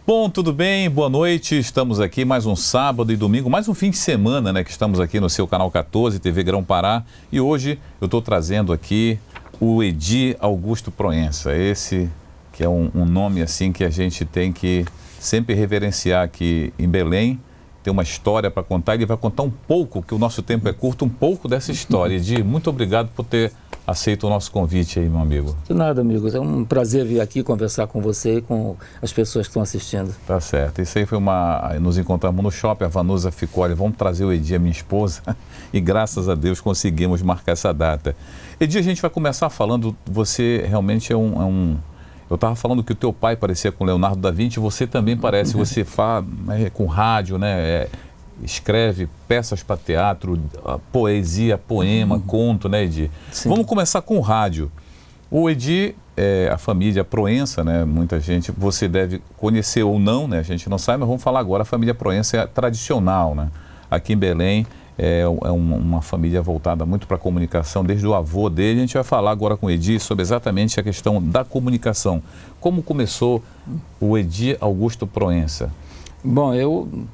Bom, tudo bem? Boa noite. Estamos aqui mais um sábado e domingo, mais um fim de semana, né? Que estamos aqui no seu canal 14, TV Grão Pará. E hoje eu estou trazendo aqui o Edi Augusto Proença. Esse que é um nome assim que a gente tem que sempre reverenciar aqui em Belém. Tem uma história para contar. Ele vai contar um pouco, que o nosso tempo é curto, um pouco dessa história. Edi, muito obrigado por ter aceito o nosso convite aí, meu amigo. De nada, amigos. É um prazer vir aqui conversar com você e com as pessoas que estão assistindo. Tá certo. Isso aí foi nos encontramos no shopping, a Vanusa ficou, olha, vamos trazer o Edi, a minha esposa, e graças a Deus conseguimos marcar essa data. Edi, a gente vai começar falando, você realmente eu estava falando que o teu pai parecia com Leonardo da Vinci, você também parece, você fala com rádio, né? Escreve peças para teatro, poesia, poema, conto, né, Edi? Sim. Vamos começar com o rádio. O Edi, a família Proença, né, muita gente, você deve conhecer ou não, né, a gente não sabe, mas vamos falar agora, a família Proença é tradicional, né? Aqui em Belém é uma família voltada muito para a comunicação, desde o avô dele. A gente vai falar agora com o Edi sobre exatamente a questão da comunicação. Como começou o Edi Augusto Proença? Bom,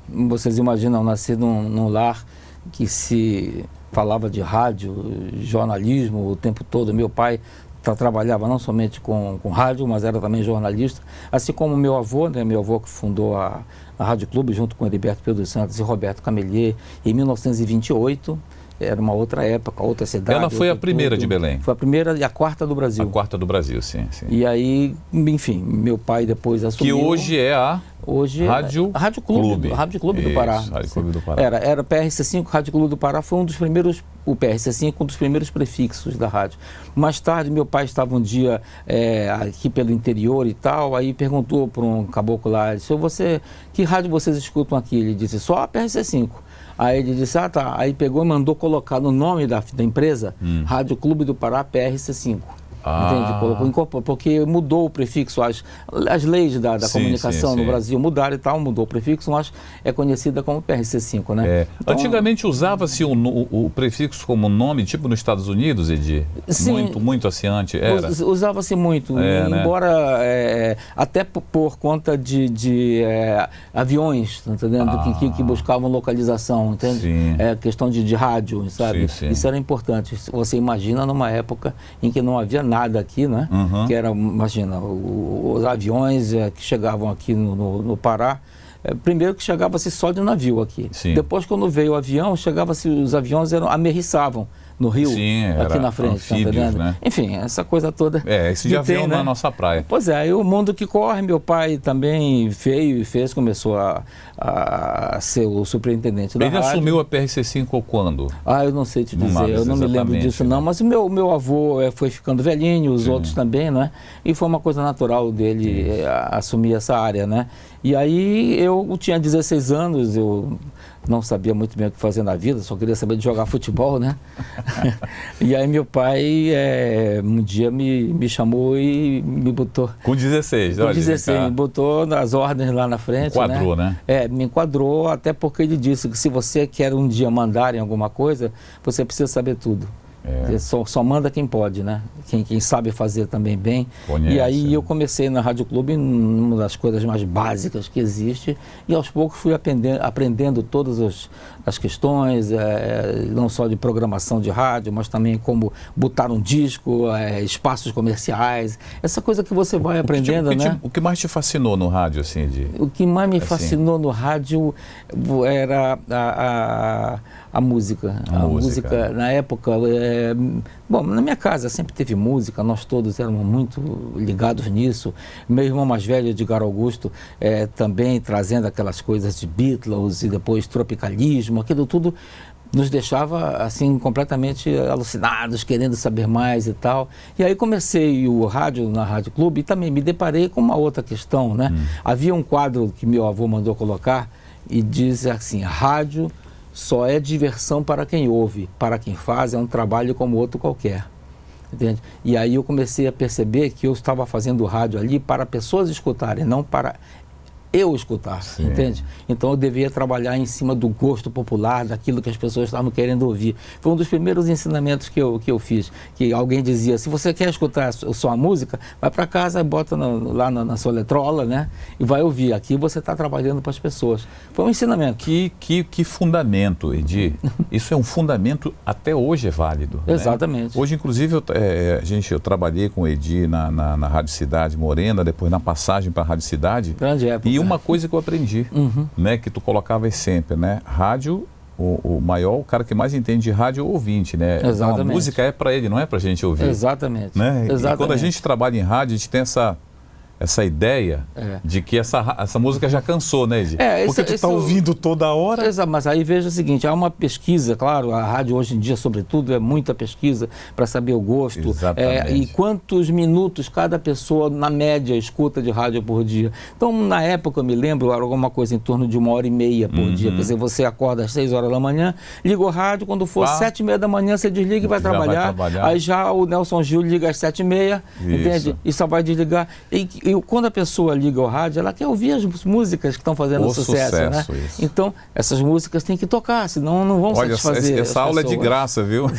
vocês imaginam, nasci num lar que se falava de rádio, jornalismo o tempo todo. Meu pai trabalhava não somente com rádio, mas era também jornalista, assim como meu avô, né, meu avô que fundou a Rádio Clube junto com Heriberto Pedro Santos e Roberto Camelier em 1928. Era uma outra época, outra cidade. Ela foi a primeira de Belém? Foi a primeira e a quarta do Brasil. A quarta do Brasil, sim. E aí, enfim, meu pai depois assumiu... Que hoje é a Rádio Clube. Rádio Clube do Pará. Rádio Clube do Pará. Era PRC5, Rádio Clube do Pará foi um dos primeiros, o PRC5, um dos primeiros prefixos da rádio. Mais tarde, meu pai estava um dia aqui pelo interior e tal, aí perguntou para um caboclo lá, disse, que rádio vocês escutam aqui? Ele disse, só a PRC5. Aí ele disse, tá. Aí pegou e mandou colocar no nome da empresa, Rádio Clube do Pará PRC5. Entende? Colocou, porque mudou o prefixo, as leis da comunicação no Brasil mudaram e tal, mudou o prefixo, mas é conhecida como PRC5, né? Então, antigamente usava-se o prefixo como nome, tipo nos Estados Unidos, Edi? Sim. Muito assim antes, era? Usava-se muito, embora até por conta de aviões, tá entendendo? Que buscavam localização, entende? Questão de rádio, sabe? Sim. Isso era importante. Você imagina numa época em que não havia nada aqui, né? Que era, imagina, os aviões que chegavam aqui no Pará, primeiro que chegava-se só de navio aqui. Sim. Depois, quando veio o avião, os aviões amerrissavam no rio, aqui na frente, anfíbios, tá entendendo? Né? Enfim, essa coisa toda. Esse de avião na nossa praia. Pois é, aí o mundo que corre, meu pai também começou a ser o superintendente da rádio. Ele assumiu a PRC5 quando? Eu não sei te dizer, eu não me lembro disso, não, mas o meu avô foi ficando velhinho, os outros também, né? E foi uma coisa natural dele assumir essa área, né? E aí eu tinha 16 anos, eu não sabia muito bem o que fazer na vida, só queria saber de jogar futebol, né? E aí meu pai um dia me chamou e me botou... Com 16, olha. Com 16, me botou nas ordens lá na frente, enquadrou, né? Me enquadrou, até porque ele disse que se você quer um dia mandar em alguma coisa, você precisa saber tudo. Só manda quem pode, né? Quem sabe fazer também bem. Conhece, e aí eu comecei na Rádio Clube, uma das coisas mais básicas que existe, e aos poucos fui aprendendo todas as questões, não só de programação de rádio, mas também como botar um disco, espaços comerciais, essa coisa que você vai aprendendo, né? O que mais te fascinou no rádio, assim? O que mais me fascinou no rádio era a música. A música, na época, bom, na minha casa sempre teve música, nós todos éramos muito ligados nisso. Meu irmão mais velho, Edgar Augusto, também trazendo aquelas coisas de Beatles e depois tropicalismo, aquilo tudo nos deixava assim completamente alucinados, querendo saber mais e tal. E aí comecei o rádio na Rádio Clube e também me deparei com uma outra questão, né? Havia um quadro que meu avô mandou colocar e diz assim, rádio só é diversão para quem ouve, para quem faz é um trabalho como outro qualquer. Entende? E aí eu comecei a perceber que eu estava fazendo rádio ali para pessoas escutarem, não para eu escutar, entende? Então eu devia trabalhar em cima do gosto popular, daquilo que as pessoas estavam querendo ouvir. Foi um dos primeiros ensinamentos que eu fiz, que alguém dizia, se você quer escutar só a música, vai para casa, bota lá na sua letrola, né? E vai ouvir. Aqui você está trabalhando para as pessoas. Foi um ensinamento. Que fundamento, Edi. Isso é um fundamento, até hoje é válido. Exatamente. Né? Hoje, inclusive, eu trabalhei com o Edi na Rádio Cidade Morena, depois na passagem para a Rádio Cidade. Grande época. E uma coisa que eu aprendi, né, que tu colocavas sempre, né? Rádio, o cara que mais entende de rádio é o ouvinte, né? Exatamente. Então, a música é para ele, não é para a gente ouvir. Exatamente. Né? Exatamente. E quando a gente trabalha em rádio, a gente tem essa ideia de que essa música já cansou, né, Edi? Porque tu está ouvindo toda hora. Exato, mas aí veja o seguinte, há uma pesquisa, claro, a rádio hoje em dia, sobretudo, é muita pesquisa para saber o gosto. E quantos minutos cada pessoa, na média, escuta de rádio por dia. Então, na época, eu me lembro, era alguma coisa em torno de 1h30 por dia. Quer dizer, você acorda às 6 horas da manhã, liga o rádio, quando for 7h30 da manhã, você desliga e vai trabalhar. Aí já o Nelson Gil liga às 7h30, entende? E só vai desligar. E quando a pessoa liga o rádio, ela quer ouvir as músicas que estão fazendo sucesso, né? Isso. Então, essas músicas têm que tocar, senão não vão satisfazer essa aula é de graça, viu?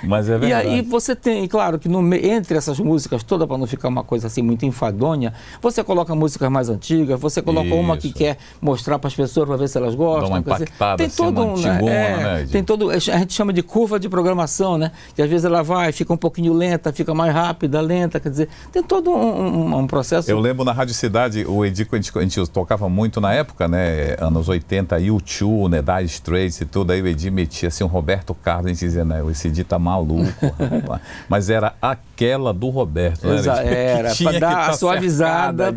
Mas é verdade. E aí você tem, claro, que entre essas músicas todas, para não ficar uma coisa assim muito enfadonha, você coloca músicas mais antigas, você coloca uma que quer mostrar para as pessoas para ver se elas gostam. Dá uma impactada, tem assim, uma antigona, né? Tem todo, a gente chama de curva de programação, né? Que às vezes ela fica um pouquinho lenta, fica mais rápida, lenta, quer dizer, tem todo um processo. Eu lembro na Rádio Cidade, o Edi, a gente tocava muito na época, né? Anos 80, U2, né? Dire Straits e tudo, aí o Edi metia assim, um Roberto Carlos, a gente dizia, né? Esse Edi tá maluco, rapaz. Mas era aquela do Roberto, né? Era, para dar a suavizada,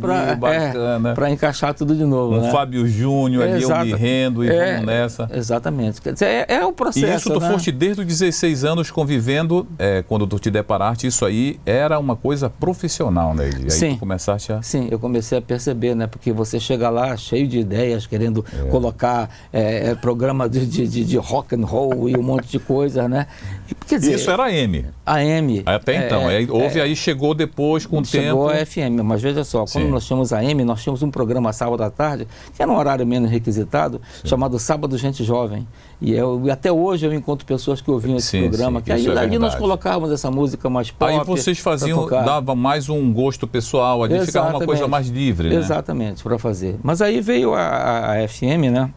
para encaixar tudo de novo. Um Fábio Júnior ali, eu me rendo e vamos nessa. Exatamente, quer dizer, é o processo. E isso tu foste desde os 16 anos convivendo, quando tu te deparaste, isso aí era uma coisa profissional, né, Edi? Aí Sim. tu começaste a... Sim, eu comecei a perceber, né? Porque você chega lá cheio de ideias, querendo colocar programa de rock and roll e um monte de coisa, né? Quer dizer, isso era AM. AM. Até então. Aí chegou depois com o tempo. Chegou a FM, mas veja só, quando nós tínhamos AM, nós tínhamos um programa sábado à tarde, que era um horário menos requisitado, chamado Sábado Gente Jovem. E até hoje eu encontro pessoas que ouviam esse programa, que ali nós colocávamos essa música mais pop. Aí vocês dava mais um gosto pessoal, ali ficava uma coisa mais livre, né? Exatamente, para fazer. Mas aí veio a FM, né?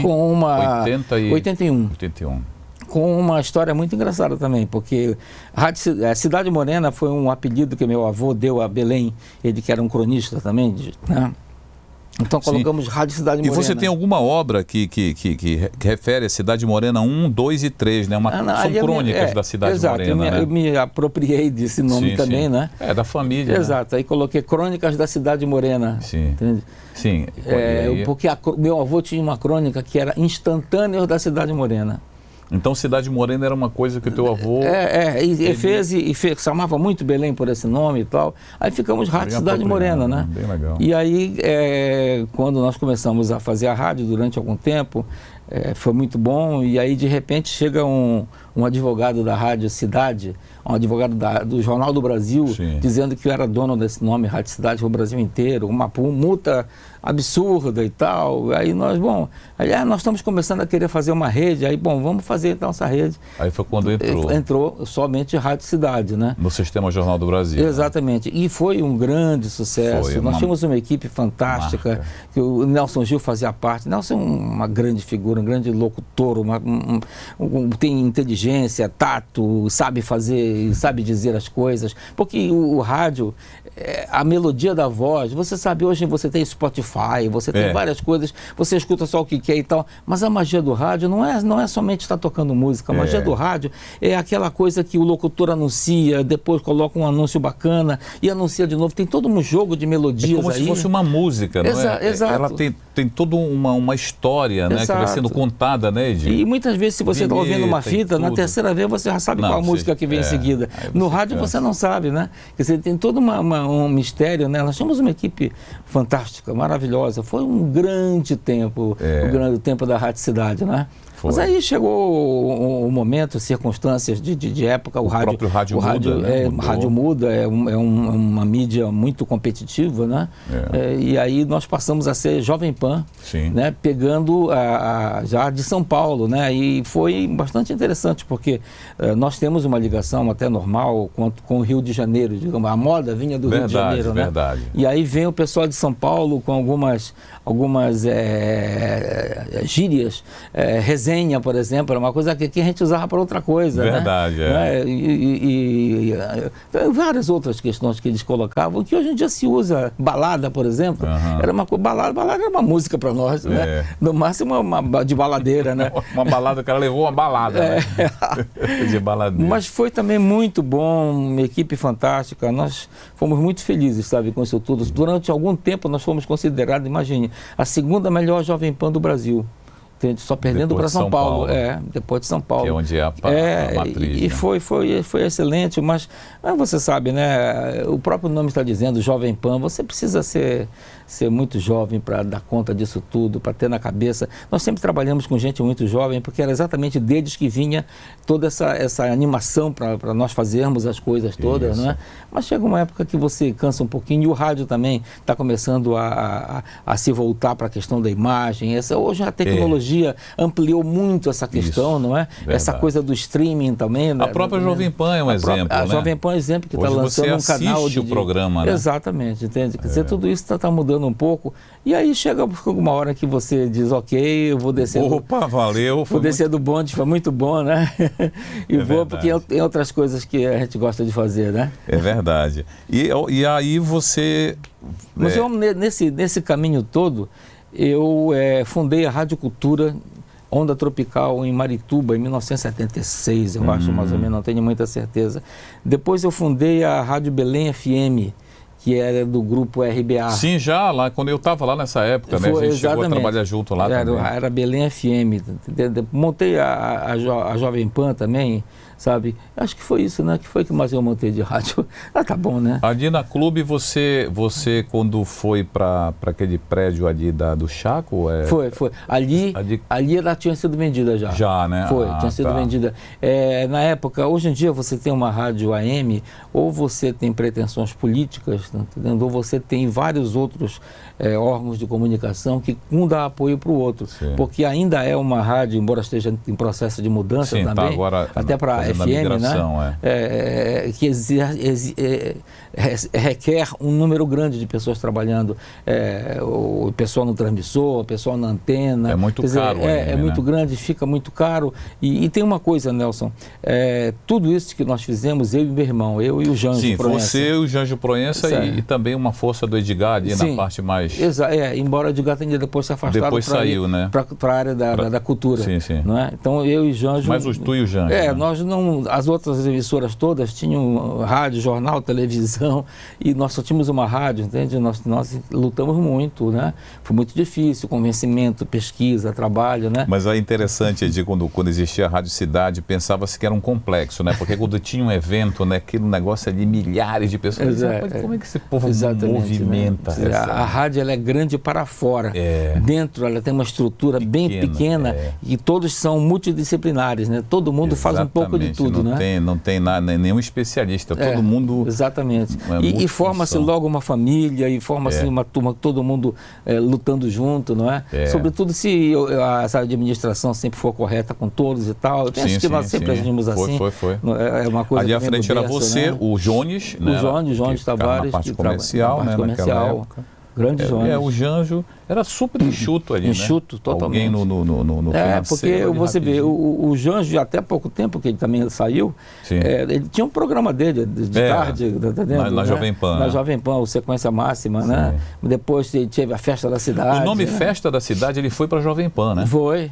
Com uma... 81. Com uma história muito engraçada também, porque Cidade Morena foi um apelido que meu avô deu a Belém, ele que era um cronista também, né? Então colocamos Rádio Cidade Morena. E você tem alguma obra que refere a Cidade Morena 1, 2 e 3, né? São crônicas da Cidade Morena, né? Eu me apropriei desse nome também, né? É da família, Exato, aí coloquei Crônicas da Cidade Morena. Sim. Entende? Sim. Porque meu avô tinha uma crônica que era Instantâneos da Cidade Morena. Então, Cidade Morena era uma coisa que o teu avô... chamava muito Belém por esse nome e tal. Aí ficamos Rádio Cidade Morena, né? Bem legal. E aí, quando nós começamos a fazer a rádio durante algum tempo, foi muito bom. E aí, de repente, chega um advogado da Rádio Cidade, um advogado do Jornal do Brasil, dizendo que eu era dono desse nome, Rádio Cidade, para o Brasil inteiro, uma multa absurda e tal. Aí nós estamos começando a querer fazer uma rede, aí, vamos fazer então essa rede. Aí foi quando entrou. Entrou somente Rádio Cidade, né? No Sistema Jornal do Brasil. Exatamente. E foi um grande sucesso. Nós tínhamos uma equipe fantástica, que o Nelson Gil fazia parte. Nelson é uma grande figura, um grande locutor, tem inteligência, tato, sabe fazer, sabe dizer as coisas. Porque o rádio, a melodia da voz, você sabe, hoje você tem Spotify, você tem várias coisas, você escuta só o que quer e tal, mas a magia do rádio não é somente estar tocando música, a magia do rádio é aquela coisa que o locutor anuncia, depois coloca um anúncio bacana e anuncia de novo, tem todo um jogo de melodias aí. É como se fosse uma música, não é? Exato. Ela tem toda uma história, né, que vai sendo contada, né, Edi? E muitas vezes, se você está ouvindo uma fita, na terceira vez você já sabe qual a música que vem em seguida. No rádio você não sabe, né? Quer dizer, tem todo um mistério, né? Nós tínhamos uma equipe fantástica, maravilhosa. Foi um grande tempo, o grande tempo da Rádio Cidade, né? Foi. Mas aí chegou o momento, circunstâncias de época, o próprio rádio muda, né? O rádio muda, é uma mídia muito competitiva, né? E aí nós passamos a ser Jovem Pan, né? Pegando já de São Paulo, né? E foi bastante interessante, porque nós temos uma ligação até normal com o Rio de Janeiro, digamos, a moda vinha do Rio de Janeiro, né? Verdade. E aí vem o pessoal de São Paulo com algumas gírias, resenha, por exemplo, era uma coisa que a gente usava para outra coisa. Verdade, né? E várias outras questões que eles colocavam, que hoje em dia se usa. Balada, por exemplo, era uma balada era uma música para nós, né? No máximo uma de baladeira, né? Uma balada, o cara levou uma balada, né? De baladeira. Mas foi também muito bom, uma equipe fantástica, nós fomos muito felizes, sabe, com isso tudo. Durante algum tempo nós fomos considerados, imagine, a segunda melhor Jovem Pan do Brasil. Entende? Só perdendo para São Paulo. Depois de São Paulo. Que é onde é a matriz. E né? foi excelente, mas você sabe, né? O próprio nome está dizendo, Jovem Pan, você precisa ser muito jovem para dar conta disso tudo, para ter na cabeça. Nós sempre trabalhamos com gente muito jovem, porque era exatamente deles que vinha toda essa animação para nós fazermos as coisas todas, não é? Mas chega uma época que você cansa um pouquinho, e o rádio também está começando a se voltar para a questão da imagem. Hoje a tecnologia ampliou muito essa questão, não é? Verdade. Essa coisa do streaming também. A própria Jovem Pan é um exemplo, A Jovem Pan é um exemplo que está lançando um canal de programa, né? Exatamente, entende? Quer dizer, tudo isso está mudando um pouco, e aí chega uma hora que você diz, ok, eu vou descer. Opa, valeu. Vou descer do bonde, foi muito bom, né? E vou, porque tem outras coisas que a gente gosta de fazer, né? É verdade. E aí você... Mas nesse caminho todo, eu fundei a Rádio Cultura Onda Tropical em Marituba, em 1976, eu acho, mais ou menos, não tenho muita certeza. Depois eu fundei a Rádio Belém FM, que era do grupo RBA. Sim, já lá, quando eu estava lá nessa época, né? A gente chegou a trabalhar junto lá também. Era Belém FM. Montei a Jovem Pan também, sabe? Acho que foi isso, né? Que foi que mais eu montei de rádio. Tá bom, né? Ali na Clube, você quando foi para aquele prédio ali do Chaco? Foi. Ali ela tinha sido vendida já. Já, né? Tinha sido vendida. Na época, hoje em dia você tem uma rádio AM, ou você tem pretensões políticas, tá entendendo? Ou você tem vários outros órgãos de comunicação que um dá apoio para o outro. Sim. Porque ainda é uma rádio, embora esteja em processo de mudança também, tá agora até para FM, migração, né? Que requer um número grande de pessoas trabalhando, o pessoal no transmissor, o pessoal na antena. É muito caro. É muito grande, fica muito caro. E tem uma coisa, Nelson, tudo isso que nós fizemos, eu e meu irmão, eu e o Janjo Proença. Você e o Janjo Proença e também uma força do Edgar ali na parte mais... embora o Edgar tenha depois se afastado. Depois saiu, né? Para a área da cultura. Sim. Não é? Então eu e o Janjo... Mas tu e o Janjo. Né? Nós não... As outras emissoras todas tinham rádio, jornal, televisão, e nós só tínhamos uma rádio, entende? Nós lutamos muito, né? Foi muito difícil, convencimento, pesquisa, trabalho, né? Mas é interessante, Edi, quando existia a Rádio Cidade, pensava-se que era um complexo, né? Porque quando tinha um evento, né? Aquele negócio ali, milhares de pessoas. Como é que esse povo movimenta? Né? A rádio, ela é grande para fora. Dentro, ela tem uma estrutura bem pequena e todos são multidisciplinares, né? Todo mundo faz um pouco de tudo, né? Não tem nenhum especialista, todo mundo... Exatamente. E forma-se logo uma família, e forma-se uma turma, todo mundo lutando junto, não é? Sobretudo se a administração sempre for correta com todos e tal. Eu penso que nós sempre agimos assim. Foi. É uma coisa ali à frente era você, né? O Jones, né? O Jones Tavares, na parte comercial, né? Naquela época. Grande Jones. O Janjo era super enxuto ali, enxuto, né? Totalmente. Alguém no porque você vê, o Janjo, até pouco tempo que ele também saiu, ele tinha um programa dele de tarde, na Jovem Pan. Na Jovem Pan, o Sequência Máxima, né? Depois teve a Festa da Cidade. O nome Festa da Cidade, ele foi para a Jovem Pan, né? Foi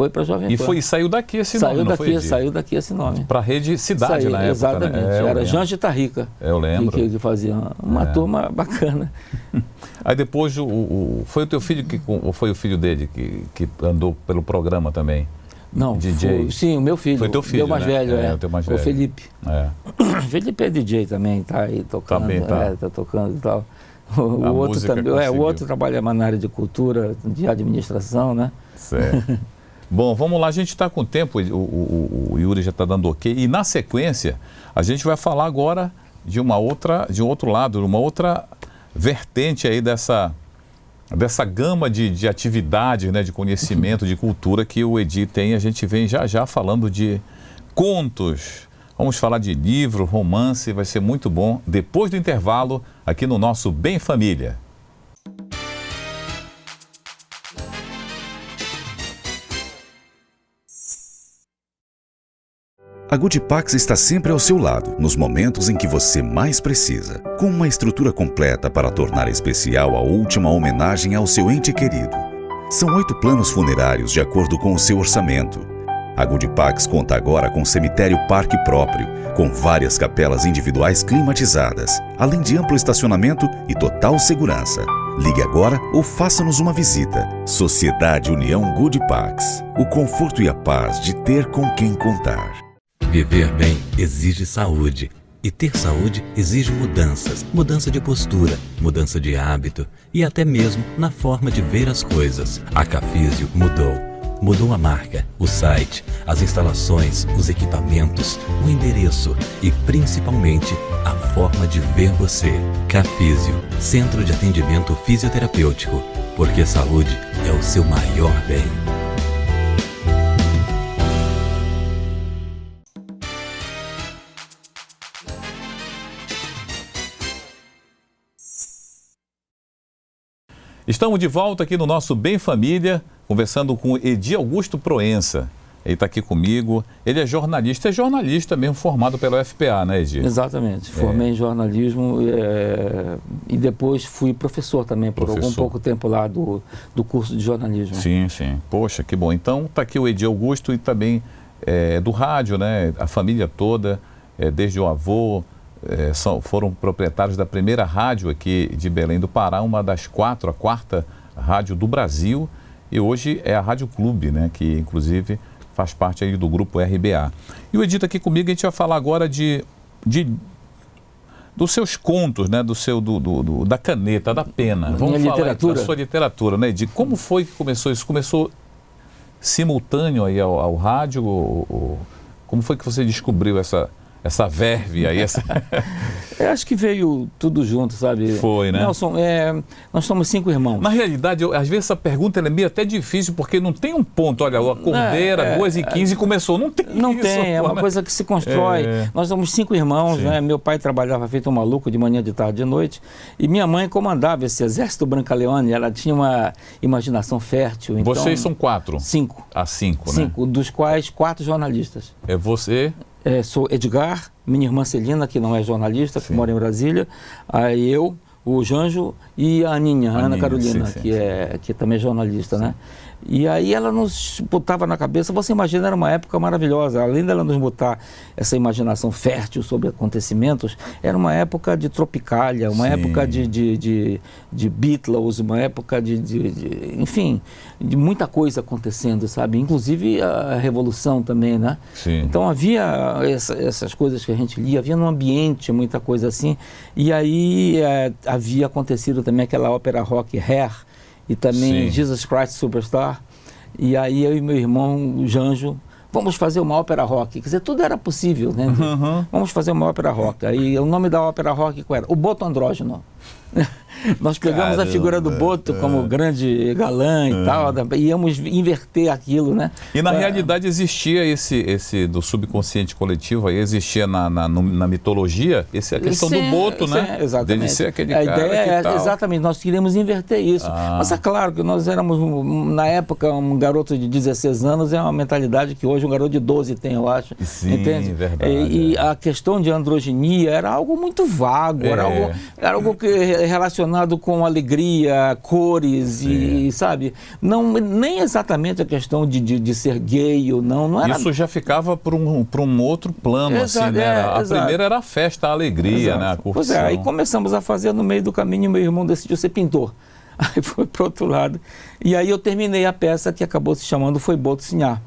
para a Jovem Pan. E saiu daqui esse nome, não foi? Saiu daqui esse nome. Para a Rede Cidade, na época, exatamente. Né? Era Janjo Tarrica. Eu lembro. Que fazia uma turma bacana. Aí depois, foi o teu filho ou foi o filho dele que andou pelo programa também? Não, DJ? Sim, o meu filho. Foi teu filho, meu mais velho, o teu mais velho. O Felipe. O Felipe é DJ também, tá aí tocando. Também tá. Tá tocando e tal. O outro também. O outro trabalha na área de cultura, de administração, né? Certo. Bom, vamos lá, a gente está com tempo, o Yuri já está dando ok, e na sequência a gente vai falar agora de um outro lado, uma outra vertente aí dessa gama de atividade, né, de conhecimento, de cultura que o Edi tem. A gente vem já falando de contos, vamos falar de livro, romance, vai ser muito bom depois do intervalo aqui no nosso Bem Família. A Goodipax está sempre ao seu lado, nos momentos em que você mais precisa, com uma estrutura completa para tornar especial a última homenagem ao seu ente querido. São 8 planos funerários de acordo com o seu orçamento. A Goodipax conta agora com cemitério parque próprio, com várias capelas individuais climatizadas, além de amplo estacionamento e total segurança. Ligue agora ou faça-nos uma visita. Sociedade União Goodipax. O conforto e a paz de ter com quem contar. Viver bem exige saúde. E ter saúde exige mudanças. Mudança de postura, mudança de hábito e até mesmo na forma de ver as coisas. A Cafísio mudou. Mudou a marca, o site, as instalações, os equipamentos, o endereço e principalmente a forma de ver você. Cafísio, Centro de Atendimento Fisioterapêutico. Porque saúde é o seu maior bem. Estamos de volta aqui no nosso Bem Família, conversando com Edi Augusto Proença. Ele está aqui comigo. Ele é jornalista mesmo, formado pela UFPA, né, Edi? Exatamente. Formei em jornalismo e depois fui professor também, por algum pouco tempo lá do curso de jornalismo. Sim, sim. Poxa, que bom. Então, está aqui o Edi Augusto e também do rádio, né? A família toda, desde o avô, foram proprietários da primeira rádio aqui de Belém do Pará, uma das 4, a 4ª rádio do Brasil, e hoje é a Rádio Clube, né, que inclusive faz parte aí do grupo RBA. E o Edi está aqui comigo, a gente vai falar agora dos seus contos, né, da caneta, da pena. Vamos falar da sua literatura, né, Edi? Como foi que começou isso? Começou simultâneo aí ao rádio? Como foi que você descobriu essa verve aí? Eu acho que veio tudo junto, sabe? Foi, né? Nelson, nós somos 5 irmãos. Na realidade, às vezes essa pergunta é meio até difícil, porque não tem um ponto. Olha, eu acordei, era 2h15 e começou. Não tem Não isso, tem, é uma coisa que se constrói. Nós somos 5 irmãos, né? Meu pai trabalhava feito um maluco de manhã, de tarde, de noite. E minha mãe comandava esse exército Brancaleone. Ela tinha uma imaginação fértil. Então, vocês são 4? 5. 5, né? 5, dos quais 4 jornalistas. É você? Sou Edgar, minha irmã Celina, que não é jornalista, que mora em Brasília, aí eu, o Janjo e a Aninha, Ana Carolina, que também é jornalista, né? E aí ela nos botava na cabeça, você imagina, era uma época maravilhosa, além dela nos botar essa imaginação fértil sobre acontecimentos, era uma época de Tropicália, uma época de Beatles, uma época enfim, de muita coisa acontecendo, sabe? Inclusive a Revolução também, né? Sim. Então havia essas coisas que a gente lia, havia no ambiente muita coisa assim, e aí havia acontecido também aquela ópera rock Hair, e também Jesus Christ Superstar. E aí eu e meu irmão, o Janjo, vamos fazer uma ópera rock. Quer dizer, tudo era possível, né? Vamos fazer uma ópera rock. Aí o nome da ópera rock qual era? O Boto Andrógeno. Nós pegamos a figura do Boto como grande galã e tal, e íamos inverter aquilo, né? E na realidade existia esse do subconsciente coletivo, aí existia na mitologia, a questão do Boto, né? Exatamente. Dele ser aquele a cara ideia que tal. Exatamente, nós queríamos inverter isso. Mas é claro que nós éramos, na época, um garoto de 16 anos, é uma mentalidade que hoje um garoto de 12 tem, eu acho. Sim, entende? Verdade. E a questão de androginia era algo muito vago, era algo que relacionado com alegria, cores e, sabe, nem exatamente a questão de ser gay ou não era... Isso já ficava para um outro plano, assim, né? A primeira era a festa, a alegria, né? A curtição. Pois é, aí começamos a fazer no meio do caminho, meu irmão decidiu ser pintor. Aí foi para o outro lado. E aí eu terminei a peça que acabou se chamando Foi Boto Sinhá.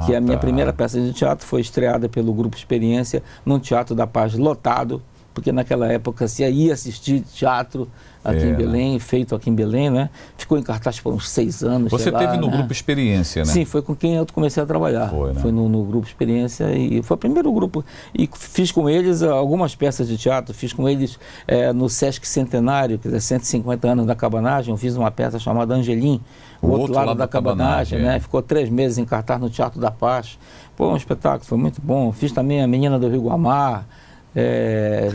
Que é a minha primeira peça de teatro, foi estreada pelo Grupo Experiência, num Teatro da Paz lotado. porque naquela época se ia assistir teatro aqui em Belém, feito aqui em Belém, né? Ficou em cartaz por uns 6 anos. Você teve no Grupo Experiência, né? Sim, foi com quem eu comecei a trabalhar. Foi no Grupo Experiência e foi o primeiro grupo. E fiz com eles algumas peças de teatro, fiz com eles no Sesc Centenário, quer dizer, 150 anos da cabanagem, eu fiz uma peça chamada Angelim, o outro lado da cabanagem, né? Ficou 3 meses em cartaz no Teatro da Paz. Pô, um espetáculo, foi muito bom. Fiz também A Menina do Rio Guamá.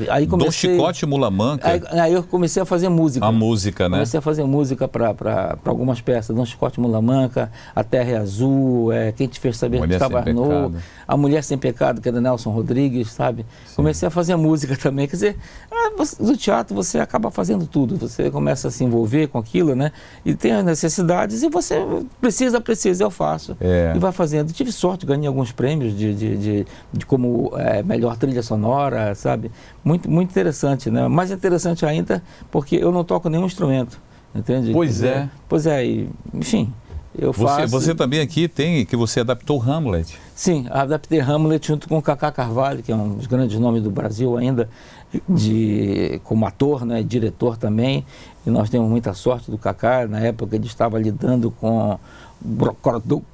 Aí comecei, Dom Chicote e Mula Manca. Aí eu comecei a fazer música. A música, né? Comecei a fazer música para algumas peças. Dom Chicote e Mula Manca, A Terra é Azul, Quem Te Fez Saber que Estava Nu, A Mulher Sem Pecado, que é do Nelson Rodrigues, sabe? Sim. Comecei a fazer música também. Quer dizer, do teatro você acaba fazendo tudo. Você começa a se envolver com aquilo, né? E tem as necessidades e você precisa, eu faço. E vai fazendo. Tive sorte, ganhei alguns prêmios de como melhor trilha sonora, sabe? Muito interessante, né? Mais interessante ainda porque eu não toco nenhum instrumento, entende? Pois é. Pois é, e, enfim, eu faço... Você também aqui tem, que você adaptou Hamlet. Sim, adaptei Hamlet junto com o Cacá Carvalho, que é um dos grandes nomes do Brasil ainda, como ator, né? Diretor também, e nós temos muita sorte do Cacá. Na época ele estava lidando com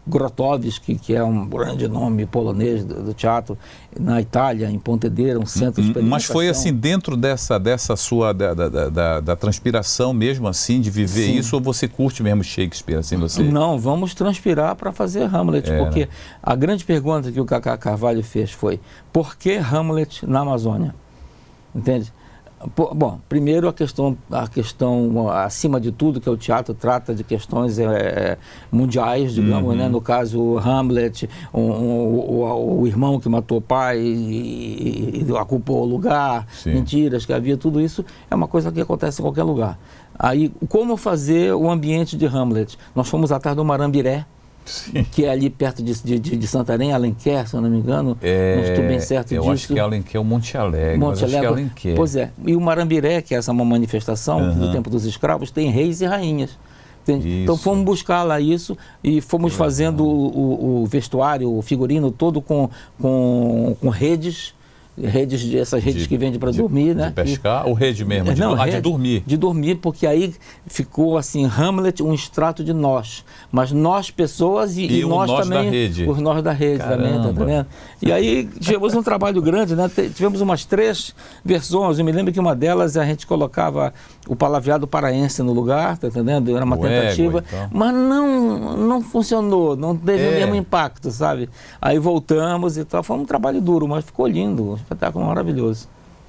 Grotowski, que é um grande nome polonês do teatro, na Itália, em Pontedera, um centro de experimentação. Mas foi assim, dentro dessa sua, da transpiração mesmo assim, de viver isso, ou você curte mesmo Shakespeare, assim, você? Não, vamos transpirar para fazer Hamlet, porque a grande pergunta que o Cacá Carvalho fez foi: por que Hamlet na Amazônia? Entende? Bom, primeiro a questão acima de tudo, que o teatro trata de questões mundiais, digamos, né? No caso Hamlet, o irmão que matou o pai e ocupou o lugar, mentiras que havia, tudo isso é uma coisa que acontece em qualquer lugar. Aí, como fazer o ambiente de Hamlet? Nós fomos atrás do Marambiré, que é ali perto de Santarém, Alenquer, se eu não me engano, não estou bem certo disso. Eu acho que é Alenquer ou Monte Alegre, mas acho que é Alenquer. Pois é, e o Marambiré, que é essa uma manifestação do tempo dos escravos, tem reis e rainhas. Então fomos buscar lá isso e fomos fazendo o vestuário, o figurino todo com redes, essas redes que vendem para dormir, né? De pescar ou rede mesmo? De dormir. De dormir, porque aí ficou assim, Hamlet, um extrato de nós. Mas nós, pessoas, e nós também. Da rede. Os nós da rede. Também, tá entendendo? E aí tivemos um trabalho grande, né? Tivemos umas 3 versões. Eu me lembro que uma delas a gente colocava o palavreado paraense no lugar, tá entendendo? Era uma tentativa, então. Mas não funcionou, não teve o mesmo impacto, sabe? Aí voltamos e tal. Foi um trabalho duro, mas ficou lindo. Espetáculo maravilhoso.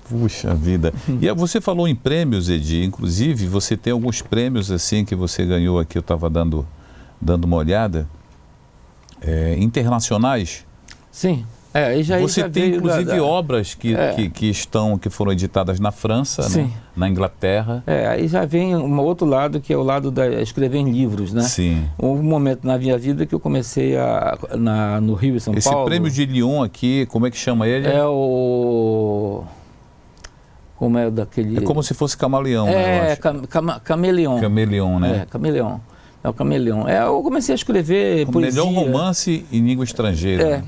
Puxa vida. E você falou em prêmios, Edi, inclusive você tem alguns prêmios assim que você ganhou aqui, eu estava dando uma olhada, internacionais. Sim. Você tem inclusive obras que foram editadas na França, né? Na Inglaterra. Aí já vem um outro lado, que é o lado da escrever em livros, né? Sim. Houve um momento na minha vida que eu comecei no Rio e São Paulo. Esse prêmio de Lyon aqui, como é que chama ele? Como é daquele... É como se fosse camaleão, né, eu acho. Cameleão. Cameleão, né? Cameleão. É o cameleão. Eu comecei a escrever poesia. Melhor romance em língua estrangeira.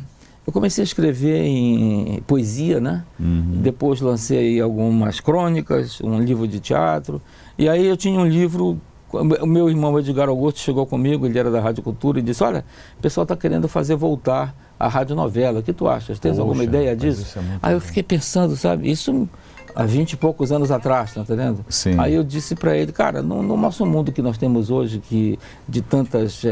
Eu comecei a escrever em poesia, né? Depois lancei algumas crônicas, um livro de teatro. E aí eu tinha um livro, o meu irmão Edgar Augusto chegou comigo, ele era da Rádio Cultura, e disse: olha, o pessoal está querendo fazer voltar a radionovela, o que tu achas? Tens alguma ideia disso? Aí eu fiquei pensando, sabe, isso há 20 e poucos anos atrás, tá entendendo? Sim. Aí eu disse para ele: cara, no nosso mundo que nós temos hoje, de tantos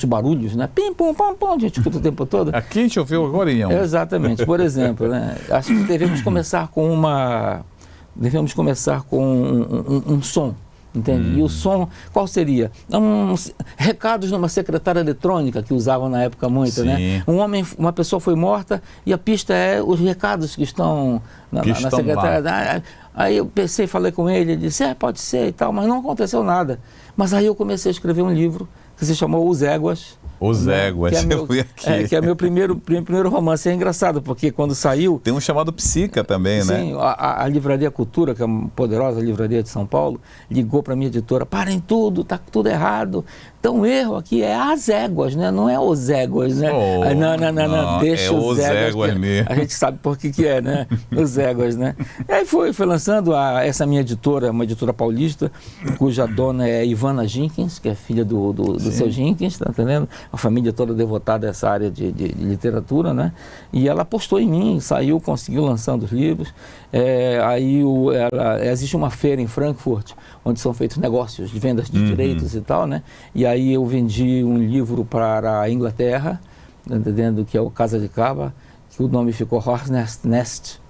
barulhos, né? Pim, pum, pam, pam, a gente escuta o tempo todo. Aqui a gente ouviu agora, Ian. Exatamente. Por exemplo, né? Acho que devemos começar com um som. Entende? E o som, qual seria? Recados numa secretária eletrônica que usavam na época muito, né? Uma pessoa foi morta e a pista é os recados que estão na secretária. Aí eu pensei, falei com ele disse: pode ser e tal, mas não aconteceu nada. Mas aí eu comecei a escrever um livro que se chamou Os Éguas, Os Éguas, que é meu primeiro romance. É engraçado, porque quando saiu... Tem um chamado Psica também, né? Sim, a Livraria Cultura, que é uma poderosa livraria de São Paulo, ligou para a minha editora: parem tudo, está tudo errado. Então o erro aqui é As Éguas, né? Não é Os Éguas, né? Não, deixa os Éguas mesmo. A gente sabe por que é, né? Os Éguas, né? E aí foi lançando essa minha editora, uma editora paulista, cuja dona é Ivana Jenkins, que é filha do seu Jenkins, tá entendendo? A família toda devotada a essa área de literatura, né? E ela apostou em mim, conseguiu lançando os livros. Existe uma feira em Frankfurt, onde são feitos negócios de vendas de direitos e tal, né? E aí eu vendi um livro para a Inglaterra, entendendo, que é o Casa de Caba, que o nome ficou Hornet's Nest.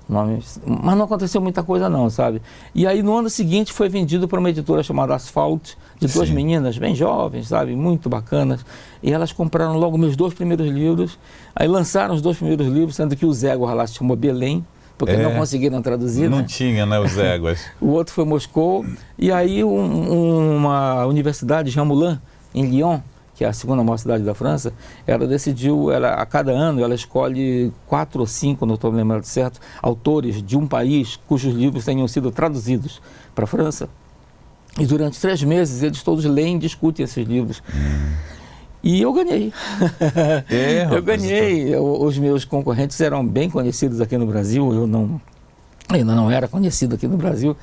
Mas não aconteceu muita coisa não, sabe? E aí no ano seguinte foi vendido para uma editora chamada Asphalt, de duas meninas bem jovens, sabe? Muito bacanas. E elas compraram logo meus 2 primeiros livros, aí lançaram os 2 primeiros livros, sendo que o Zéguas lá se chamou Belém, porque não conseguiram traduzir. Não tinha, né, os Éguas. O outro foi Moscou. E aí uma universidade, Jean Moulin, em Lyon, que é a segunda maior cidade da França, ela decidiu, a cada ano, ela escolhe 4 ou 5, não estou me lembrando certo, autores de um país cujos livros tenham sido traduzidos para a França. E durante 3 meses eles todos leem e discutem esses livros. E eu ganhei. Eu ganhei. Os meus concorrentes eram bem conhecidos aqui no Brasil, eu ainda não era conhecido aqui no Brasil.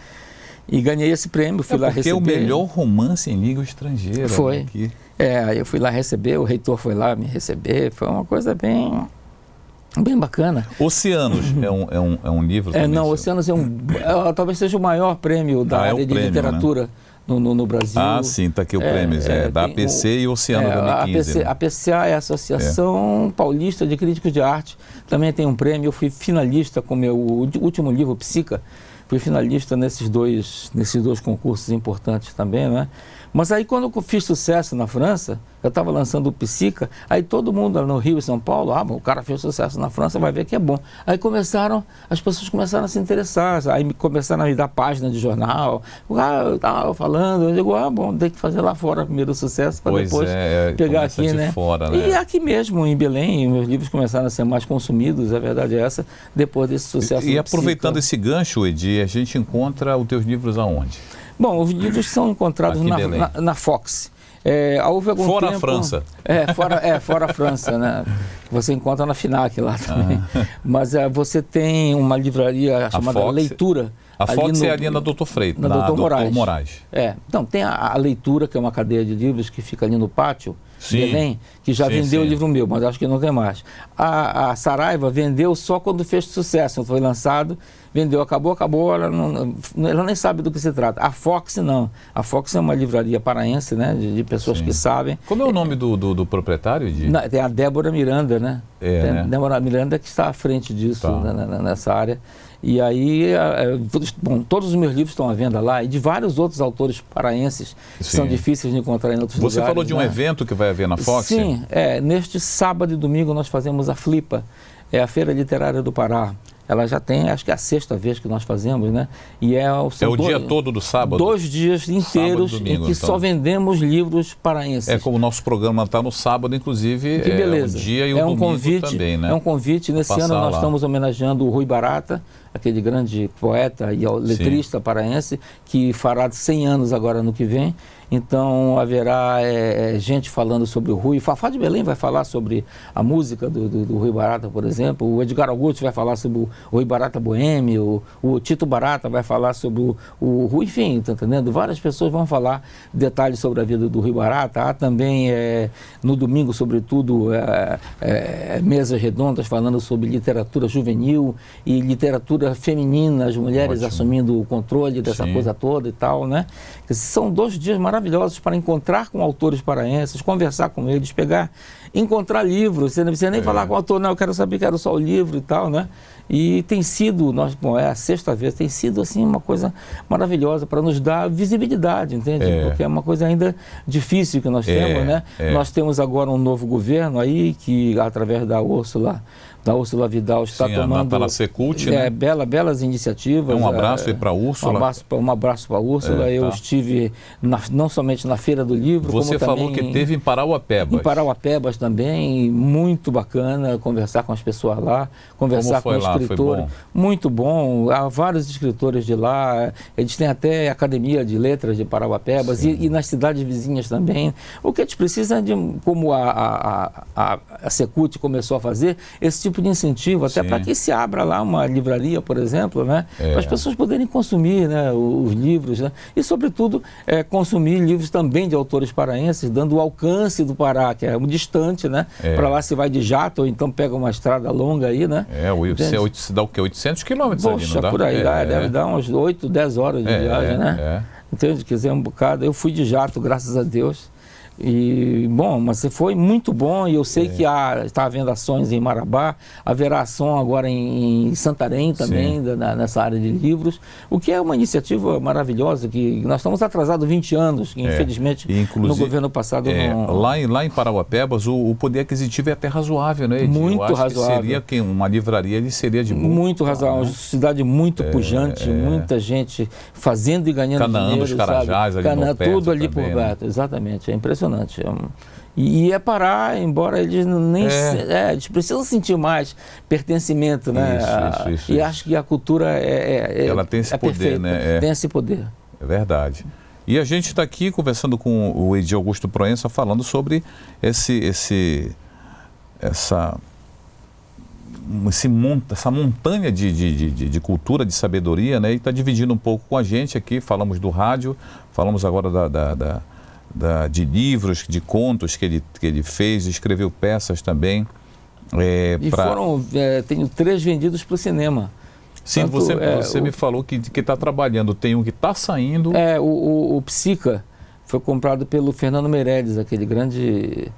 E ganhei esse prêmio, fui lá receber. Porque é o melhor romance em língua estrangeira. Foi. Aqui. Aí eu fui lá receber, o reitor foi lá me receber, foi uma coisa bem bacana. Oceanos é um livro também? Não, Oceanos talvez seja o maior prêmio da área de literatura, né? No Brasil. Ah, sim, está aqui o prêmio, da APC e Oceano 2015. A APCA é a Associação Paulista de Críticos de Arte, também tem um prêmio. Eu fui finalista com o meu último livro, Psica, fui finalista nesses dois concursos importantes também, né? Mas aí quando eu fiz sucesso na França, eu estava lançando o Psica, aí todo mundo no Rio e São Paulo, o cara fez sucesso na França, vai ver que é bom. Aí as pessoas começaram a se interessar, aí começaram a me dar página de jornal, eu estava falando, eu digo, tem que fazer lá fora primeiro o sucesso, para depois pegar aqui, né? Fora, né? E aqui mesmo, em Belém, meus livros começaram a ser mais consumidos, a verdade é essa, depois desse sucesso. E aproveitando esse gancho, Edi, a gente encontra os teus livros aonde? Bom, os livros são encontrados na Fox. Houve algum fora tempo, a França. Fora a França, né? Você encontra na FINAC lá também. Mas você tem uma livraria chamada Fox, Leitura. A Fox é ali na Doutor Freitas, na Doutor Moraes. Então, tem a Leitura, que é uma cadeia de livros que fica ali no pátio, Belém, que já vendeu o livro meu, mas acho que não tem mais. A Saraiva vendeu só quando fez sucesso, foi lançado, vendeu, acabou, ela nem sabe do que se trata. A Fox não. A Fox é uma livraria paraense, né, de pessoas que sabem. Como é o nome do proprietário? Tem a Débora Miranda, né? Né? Débora Miranda que está à frente disso, nessa área. E aí, todos os meus livros estão à venda lá, e de vários outros autores paraenses que são difíceis de encontrar em outros lugares. Você falou de um evento que vai haver na Fox? Sim, neste sábado e domingo nós fazemos a Flipa, a Feira Literária do Pará. Ela já tem, acho que é a 6ª vez que nós fazemos, né? E o dia todo do sábado? 2 dias inteiros domingo, em que só vendemos livros paraenses. Como o nosso programa está no sábado, inclusive, que beleza. O dia e o domingo também, né? É um convite. Nesse ano nós estamos homenageando o Rui Barata, aquele grande poeta e letrista paraense, que fará 100 anos agora no que vem. Então haverá gente falando sobre o Rui. Fafá de Belém vai falar sobre a música do Rui Barata, por exemplo. O Edgar Augusto vai falar sobre o Rui Barata Boêmio. O Tito Barata vai falar sobre o Rui. Enfim, tá entendendo? Várias pessoas vão falar detalhes sobre a vida do Rui Barata. Há também, no domingo, sobretudo, mesas redondas falando sobre literatura juvenil e literatura feminina, as mulheres assumindo o controle dessa coisa toda e tal, né? São 2 dias maravilhosos para encontrar com autores paraenses, conversar com eles, encontrar livros. Você não precisa nem falar com o autor, não, eu quero saber, quero só o livro e tal, né? E tem sido, é a 6ª vez, tem sido assim uma coisa maravilhosa para nos dar visibilidade, entende? Porque é uma coisa ainda difícil que nós temos, né? Nós temos agora um novo governo aí, que através da Úrsula da Úrsula Vidal está tomando... Para ser cult, né? Belas iniciativas. Um abraço aí para a Úrsula. Um abraço para a Úrsula. Eu estive não somente na Feira do Livro, você como falou que teve em Parauapebas. Em Parauapebas também, muito bacana conversar com as pessoas lá, conversar com escritores. Muito bom. Há vários escritores de lá. Eles têm até Academia de Letras de Parauapebas e nas cidades vizinhas também. O que a gente precisa de, como a Secult começou a fazer, esse tipo de incentivo, até para que se abra lá uma livraria, por exemplo, né? Para as pessoas poderem consumir, né, os livros, né? E, sobretudo, consumir livros também de autores paraenses, dando o alcance do Pará, que é distante, né? Para lá se vai de jato, ou então pega uma estrada longa aí, né? Se dá o quê? 800 quilômetros ali, não dá? Por aí, deve dar umas 8, 10 horas de viagem, né? Entende? Quer dizer, um bocado. Eu fui de jato, graças a Deus. E, bom, mas foi muito bom e eu sei que está havendo ações em Marabá, haverá ação agora em Santarém também, nessa área de livros, o que é uma iniciativa maravilhosa, que nós estamos atrasados 20 anos, que infelizmente no governo passado não... Lá em Parauapebas o poder aquisitivo é até razoável, né, Edi? Muito eu acho razoável. Que seria que uma livraria ele seria de boa. Muito razoável, uma cidade muito pujante, muita gente fazendo e ganhando Canaã dinheiro, dos Carajás, ali por perto tudo ali também, por perto, né? Exatamente, é impressionante. E é Pará, embora eles eles precisam sentir mais pertencimento, né? Isso. E acho que a cultura ela tem esse poder, perfeita, né? Tem esse poder. É verdade. E a gente está aqui conversando com o Edi Augusto Proença, falando sobre essa montanha de cultura, de sabedoria, né? E está dividindo um pouco com a gente aqui. Falamos do rádio, falamos agora de livros, de contos que ele fez, escreveu peças também. Tenho 3 vendidos para o cinema. Sim, tanto, você me falou que está trabalhando, tem um que está saindo. O Psica foi comprado pelo Fernando Meirelles, aquele grande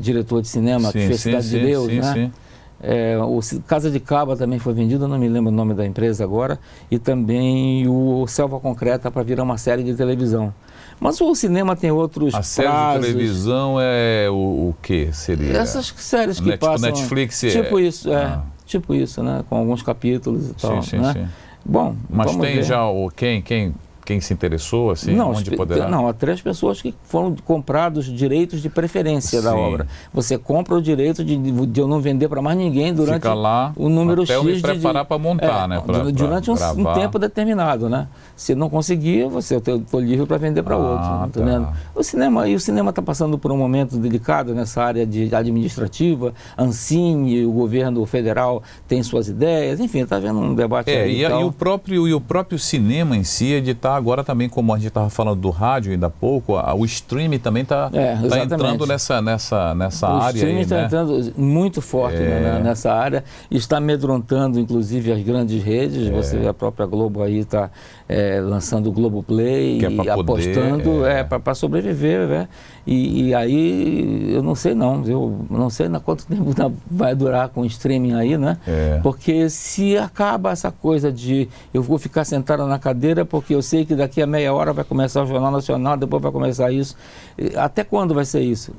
diretor de cinema que fez Cidade de Deus, né? O Casa de Caba também foi vendido, não me lembro o nome da empresa agora, e também o Selva Concreta para virar uma série de televisão. Mas o cinema tem outros prazos. A série de televisão é o que seria? Essas séries que passam... Netflix tipo isso, tipo isso, né? Com alguns capítulos e tal, né? Sim. Bom, mas tem já quem se interessou, assim, onde poderá? Não, há 3 pessoas que foram comprados direitos de preferência da obra. Você compra o direito de eu não vender para mais ninguém durante Fica lá, o número até X eu me preparar para montar, né? Durante um tempo determinado, né? Se não conseguir, eu estou livre para vender para outro, entendendo? O cinema está passando por um momento delicado nessa área administrativa. Ancine, o governo federal tem suas ideias, enfim, está havendo um debate aí e o próprio cinema em si, ele está agora também, como a gente estava falando do rádio ainda há pouco, o streaming também está entrando nessa área. O streaming está entrando muito forte nessa área, está amedrontando inclusive as grandes redes. Você vê a própria Globo aí está lançando o Globoplay e apostando para sobreviver, né? E aí eu não sei quanto tempo vai durar com o streaming aí, né? Porque se acaba essa coisa de eu vou ficar sentado na cadeira porque eu sei que daqui a meia hora vai começar o Jornal Nacional, depois vai começar isso. Até quando vai ser isso?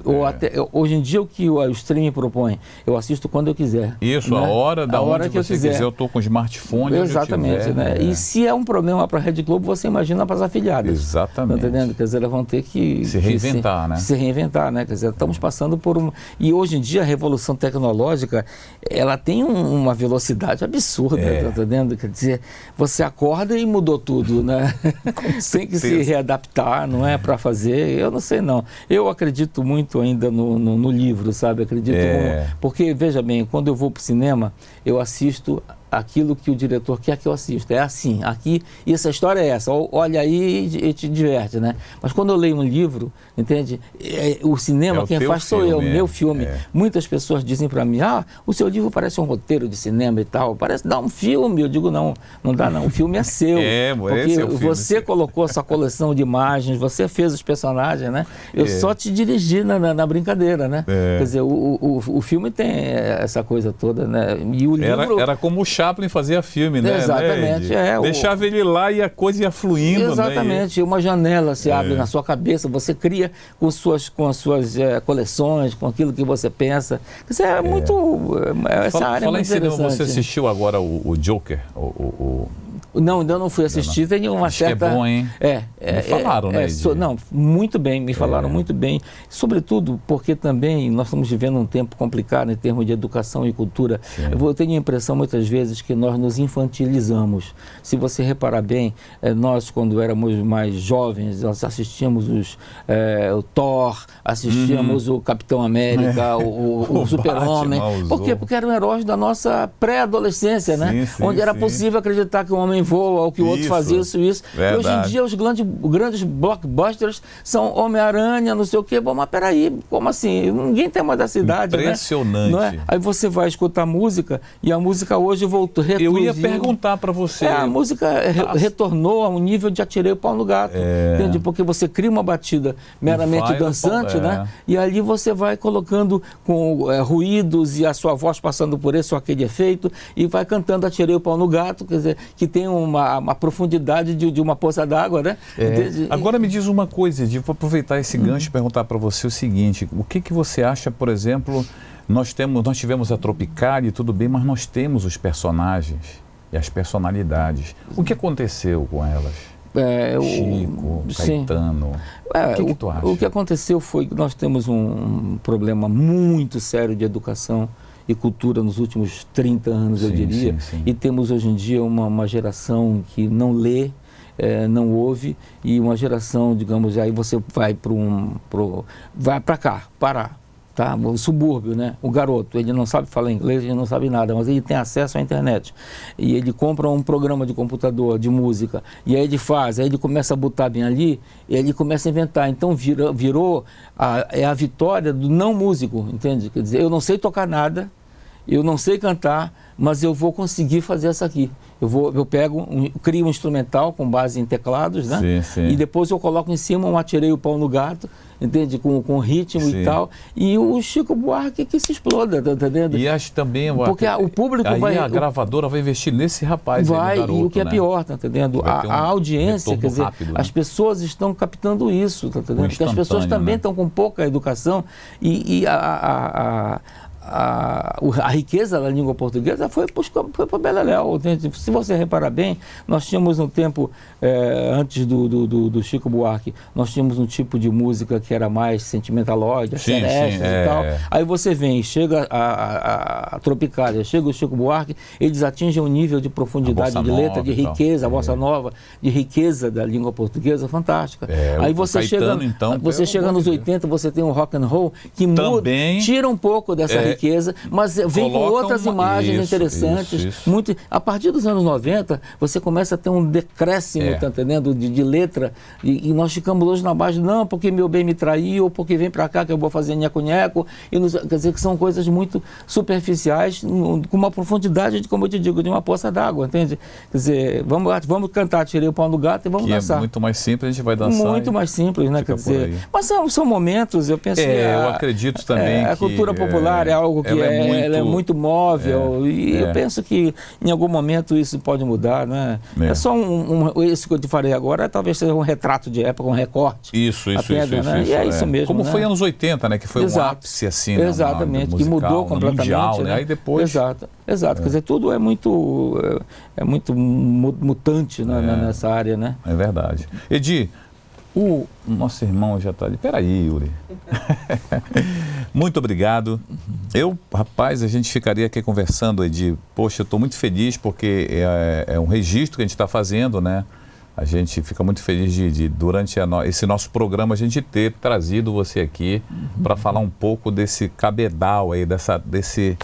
Hoje em dia o que o streaming propõe? Eu assisto quando eu quiser. Isso, né? a hora que você quiser. Eu estou com o smartphone. Exatamente, né? E se é um problema para a Rede Globo, você imagina para as afiliadas. Exatamente. Tá entendendo? Quer dizer, elas vão ter que se reinventar, né? Se reinventar, né? Quer dizer, estamos passando por E hoje em dia a revolução tecnológica, ela tem uma velocidade absurda, tá entendendo? Quer dizer, você acorda e mudou tudo, né? Tem que se readaptar, não é para fazer, eu não sei não. Eu acredito muito ainda no livro, sabe? Acredito porque, veja bem, quando eu vou para o cinema, eu assisto aquilo que o diretor quer que eu assista. É assim, aqui, e essa história é essa, olha aí e te diverte, né? Mas quando eu leio um livro, entende? O cinema, quem faz sou eu, meu filme. Muitas pessoas dizem para mim, o seu livro parece um roteiro de cinema e tal, parece dar um filme. Eu digo, não dá não, o filme é seu. Porque você colocou essa coleção de imagens, você fez os personagens, né? Eu só te dirigi na brincadeira, né? Quer dizer, o filme tem essa coisa toda, né? E o livro... Era como o Chaplin fazia filme, né? Exatamente. Deixava ele lá e a coisa ia fluindo. Exatamente. Né? Uma janela se abre na sua cabeça, você cria com as suas coleções, com aquilo que você pensa. Isso é muito... Essa área é muito interessante. Você assistiu agora o Joker? Não, ainda não fui assistir, tem uma certa... Que é bom, hein? Me falaram, né? Não, muito bem, me falaram muito bem. Sobretudo porque também nós estamos vivendo um tempo complicado em termos de educação e cultura. Eu tenho a impressão muitas vezes que nós nos infantilizamos. Se você reparar bem, nós quando éramos mais jovens, nós assistíamos o Thor, assistíamos o Capitão América, o Super-Homem. Por quê? Porque eram heróis da nossa pré-adolescência, né? Onde era possível acreditar que o homem voa, ou que o outro fazia isso. E hoje em dia os grandes blockbusters são Homem-Aranha, não sei o quê. Bom, mas peraí, como assim? Ninguém tem mais essa idade, impressionante. Não é? Aí você vai escutar música e a música hoje voltou, reduziu. Eu ia perguntar para você. A música retornou a um nível de atirei o pau no gato. Entende? Porque você cria uma batida meramente dançante, né? E ali você vai colocando com ruídos e a sua voz passando por esse ou aquele efeito e vai cantando atirei o pau no gato, quer dizer, que tem uma profundidade de uma poça d'água, né? Agora me diz uma coisa, vou aproveitar esse gancho e perguntar para você o seguinte, o que você acha, por exemplo, nós tivemos a Tropicália e tudo bem, mas nós temos os personagens e as personalidades. O que aconteceu com elas? Chico, Caetano, o que tu acha? O que aconteceu foi que nós temos um problema muito sério de educação e cultura nos últimos 30 anos, eu diria. E temos hoje em dia uma geração que não lê, não ouve, e uma geração, digamos, aí você vai vai para cá, Pará, tá? O subúrbio, né? O garoto, ele não sabe falar inglês, ele não sabe nada, mas ele tem acesso à internet. E ele compra um programa de computador, de música, e aí ele começa a botar bem ali, e aí ele começa a inventar. Então virou a vitória do não músico, entende? Quer dizer, eu não sei tocar nada, eu não sei cantar, mas eu vou conseguir fazer essa aqui. Eu crio um instrumental com base em teclados, né? E depois eu coloco em cima atirei o pau no gato, entende? Com ritmo e tal. E o Chico Buarque que se exploda, tá entendendo? E acho também... Porque o público aí a gravadora vai investir nesse rapaz. Garoto, e o que é pior, tá entendendo? A audiência, quer dizer, rápido, as pessoas estão captando isso, tá entendendo? Porque as pessoas também estão com pouca educação e a riqueza da língua portuguesa foi para Beleléu. Se você reparar bem, nós tínhamos um tempo, antes do Chico Buarque, nós tínhamos um tipo de música que era mais sentimentalóide, serestas e tal. Aí você chega a Tropicália, chega o Chico Buarque, eles atingem um nível de profundidade de letra, de riqueza, a bossa nova, de riqueza da língua portuguesa fantástica. Aí você chega nos 80, você tem um rock and roll que muda, tira um pouco dessa riqueza, mas vem com outras imagens interessantes. Muito, a partir dos anos 90, você começa a ter um decréscimo, tá entendendo? De letra, e nós ficamos hoje na base, não, porque meu bem me traiu, ou porque vem pra cá que eu vou fazer nheco-nheco, quer dizer que são coisas muito superficiais, com uma profundidade, como eu te digo, de uma poça d'água, entende? Quer dizer, vamos cantar Tirei o Pau no Gato e vamos dançar. É muito mais simples, a gente vai dançar. Muito mais simples, né? Quer dizer, mas são momentos, eu penso que eu acredito também a cultura popular é algo que ela é muito móvel, e eu penso que em algum momento isso pode mudar, né? É só isso que eu te falei agora, talvez seja um retrato de época, um recorte. Isso. E é isso mesmo. Como foi anos 80, né? Que foi um ápice assim, exatamente, musical, que mudou completamente. Mundial, né? Aí depois... Exato. Quer dizer, tudo é muito mutante nessa área, né? É verdade. Edi, o nosso irmão já está ali. Peraí, Yuri. Muito obrigado. Rapaz, a gente ficaria aqui conversando, Edi. Poxa, eu estou muito feliz porque é um registro que a gente está fazendo, né? A gente fica muito feliz de durante esse nosso programa, a gente ter trazido você aqui para falar um pouco desse cabedal aí, desse...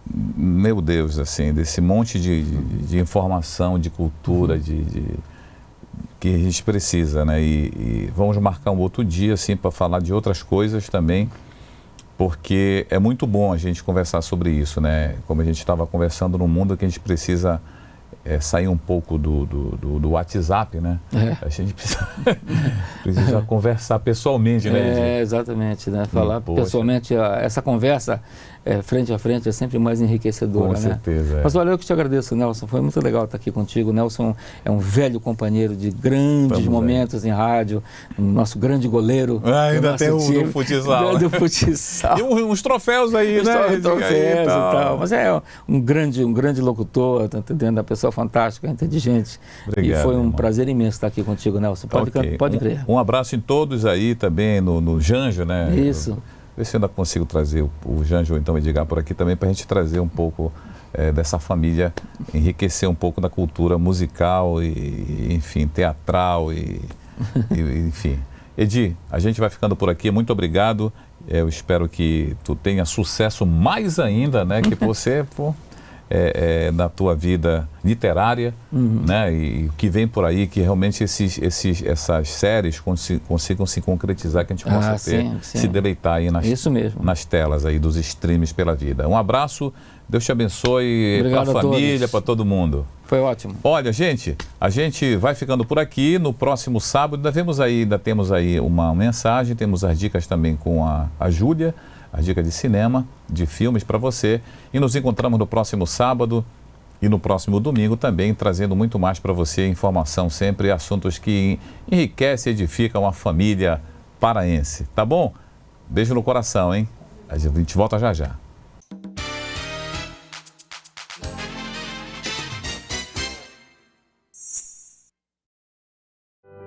Meu Deus, assim, desse monte de informação, de cultura, que a gente precisa, né? E vamos marcar um outro dia, assim, para falar de outras coisas também, porque é muito bom a gente conversar sobre isso, né? Como a gente estava conversando, num mundo que a gente precisa sair um pouco do WhatsApp, né? A gente precisa conversar pessoalmente, né, Edir? Exatamente, né? Falar pessoalmente, essa conversa frente a frente é sempre mais enriquecedora, Com certeza. Mas olha, eu que te agradeço, Nelson, foi muito legal estar aqui contigo. Nelson é um velho companheiro de grandes momentos em rádio, nosso grande goleiro. Ainda tem o do futsal. Do futsal. E uns troféus aí, né? Troféus e tal. Mas é um grande locutor, tá entendendo? Uma pessoa fantástica, inteligente. Obrigado, e foi um irmão. prazer imenso estar aqui contigo, Nelson. Pode crer. Um abraço em todos aí também, no Janjo, né? Isso. Ver se eu ainda consigo trazer o Janjo ou então o Edgar por aqui também, para a gente trazer um pouco dessa família, enriquecer um pouco da cultura musical e enfim, teatral enfim. Edi, a gente vai ficando por aqui, muito obrigado. Eu espero que tu tenha sucesso mais ainda, né? Que você, na tua vida literária, né? E que vem por aí, que realmente essas séries consigam se concretizar, que a gente possa se deleitar aí nas telas aí dos streams pela vida. Um abraço, Deus te abençoe para a família, para todo mundo. Foi ótimo. Olha, gente, a gente vai ficando por aqui. No próximo sábado ainda temos aí uma mensagem, temos as dicas também com a Júlia, as dicas de cinema, de filmes para você. E nos encontramos no próximo sábado e no próximo domingo também, trazendo muito mais para você, informação sempre, assuntos que enriquecem e edificam a família paraense. Tá bom? Beijo no coração, hein? A gente volta já já.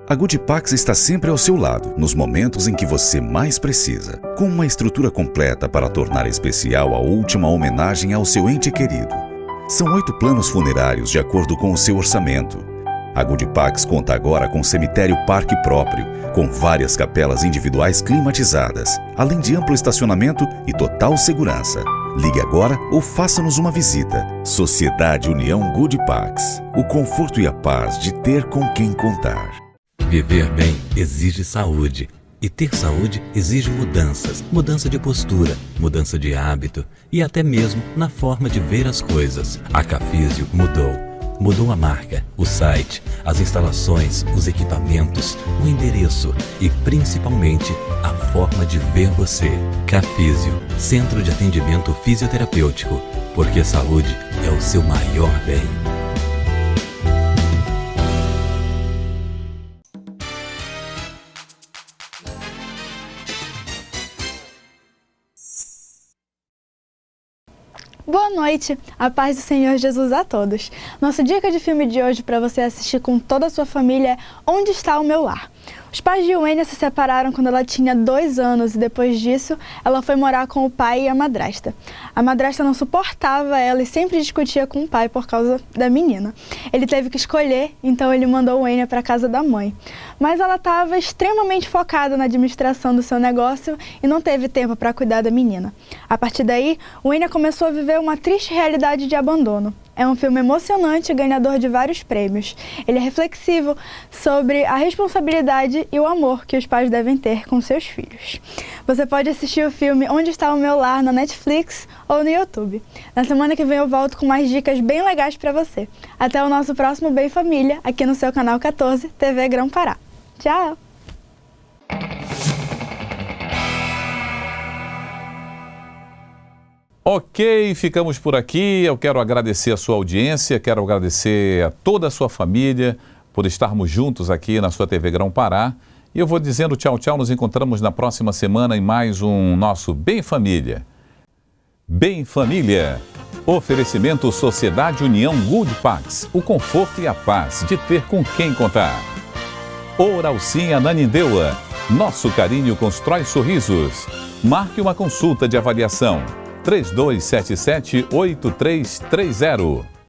A Goodipax está sempre ao seu lado, nos momentos em que você mais precisa, com uma estrutura completa para tornar especial a última homenagem ao seu ente querido. São 8 planos funerários de acordo com o seu orçamento. A Goodipax conta agora com cemitério parque próprio, com várias capelas individuais climatizadas, além de amplo estacionamento e total segurança. Ligue agora ou faça-nos uma visita. Sociedade União Goodipax. O conforto e a paz de ter com quem contar. Viver bem exige saúde. E ter saúde exige mudanças. Mudança de postura, mudança de hábito e até mesmo na forma de ver as coisas. A Cafísio mudou. Mudou a marca, o site, as instalações, os equipamentos, o endereço e principalmente a forma de ver você. Cafísio, Centro de Atendimento Fisioterapêutico. Porque saúde é o seu maior bem. Boa noite, a paz do Senhor Jesus a todos. Nossa dica de filme de hoje para você assistir com toda a sua família é Onde Está o Meu Lar? Os pais de Wênia se separaram quando ela tinha 2 anos e depois disso ela foi morar com o pai e a madrasta. A madrasta não suportava ela e sempre discutia com o pai por causa da menina. Ele teve que escolher, então ele mandou Wênia para a casa da mãe. Mas ela estava extremamente focada na administração do seu negócio e não teve tempo para cuidar da menina. A partir daí, Wênia começou a viver uma triste realidade de abandono. É um filme emocionante e ganhador de vários prêmios. Ele é reflexivo sobre a responsabilidade e o amor que os pais devem ter com seus filhos. Você pode assistir o filme Onde Está o Meu Lar na Netflix ou no YouTube. Na semana que vem eu volto com mais dicas bem legais para você. Até o nosso próximo Bem Família, aqui no seu canal 14, TV Grão Pará. Tchau! Ok, ficamos por aqui. Eu quero agradecer a sua audiência, quero agradecer a toda a sua família por estarmos juntos aqui na sua TV Grão Pará. E eu vou dizendo tchau, tchau. Nos encontramos na próxima semana em mais um nosso Bem Família. Bem Família. Oferecimento Sociedade União Goodipax. O conforto e a paz de ter com quem contar. Oralcinha Nanindeua. Nosso carinho constrói sorrisos. Marque uma consulta de avaliação. 3277-8330.